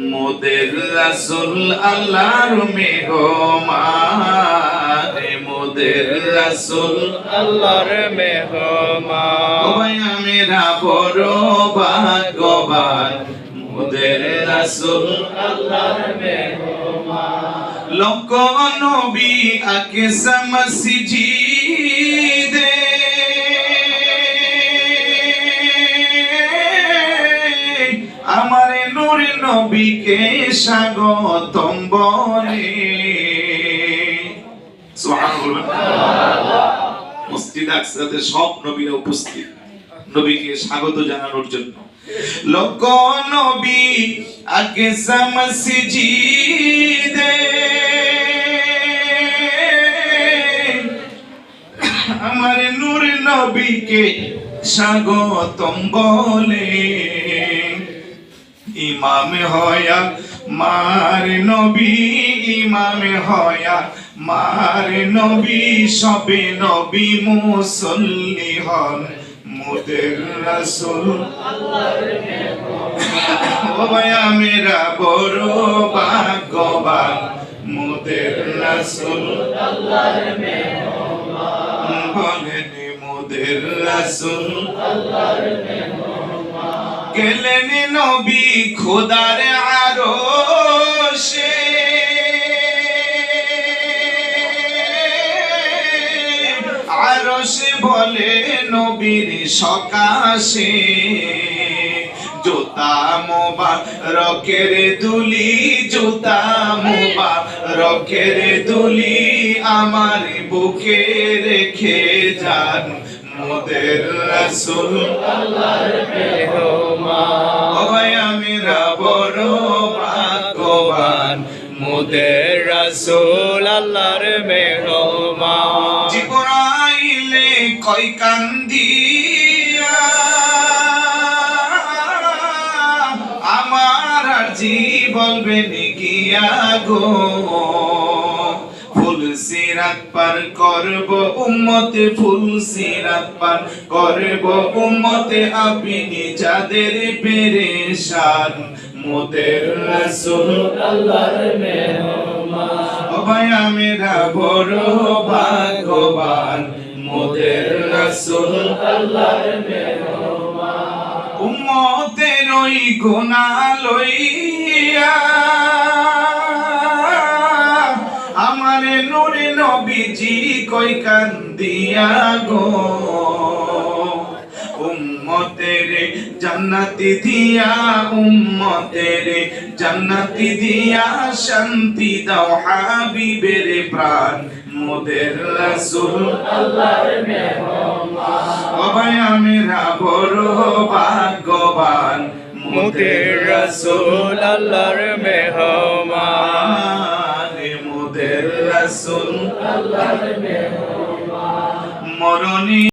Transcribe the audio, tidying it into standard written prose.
মোদের রাসূল আল্লাহর মেহমান, মোদের রাসূল আল্লাহর মেহমান। ও ভাই আমরা বড় ভাগ্যবান, মোদের রাসূল আল্লাহর মেহমান। লক্ষ নবী আকসা মসজিদে আমার নূর নবীকে স্বাগতম বলে। সুবহানাল্লাহ। মসজিদ আকসাতে সব নবীরা উপস্থিত নবীকে স্বাগত জানানোর জন্য। লক্ষ নবী আকসা মসজিদে আমার নূর নবীকে স্বাগতম বলে। ইমাম হয়া মার নবী, ইমাম হয়া মার নবী, সবে নবী মুসল্লি হন মোদের রাসূল আল্লাহর মেহমান। ও ভাই আমরা বড় ভাগ্যবান, মোদের রাসূল আল্লাহর মেহমান। বলেন মোদের রাসূল আল্লাহর মেহমান। গেলেন নবী খোদার আরশে, আরশে বলে নবীর সকাশে, জুতা মোবারকের দুলি, জুতা মোবারকের দুলি আমার বুকে রেখে যান মোদের রাসূল আল্লাহর মেহমান। ও ভাই আমরা বড় ভাগ্যবান, মোদের রাসূল আল্লাহর মেহমান। জিবরাইলে কই কান্দিয়া আমার আরজি বলবেন গিয়া গো, ফুল সিরাত পার করব উম্মতে, ফুল সিরাত পার করব উম্মতে, আপনি যাদের পেরেশান মোদের রাসূল আল্লাহর মেহমান। ও ভাই আমরা বড় ভাগ্যবান, মোদের রাসূল আল্লাহর মেহমান। উম্মতের ওই গুনাহ লইয়া আমার নূর নবীজি কই কান্দিয়া গো, উম্মতের জান্নাতি দিয়া, উম্মতের জান্নাতি দিয়া শান্তি দাও হাবিবের প্রাণ মোদের রাসূল আল্লাহর মেহমান। ও ভাই আমরা বড় ভাগ্যবান, মোদের রাসূল আল্লাহর মেহমান। মোদের রাসূল আল্লাহর মেহমান। মরণী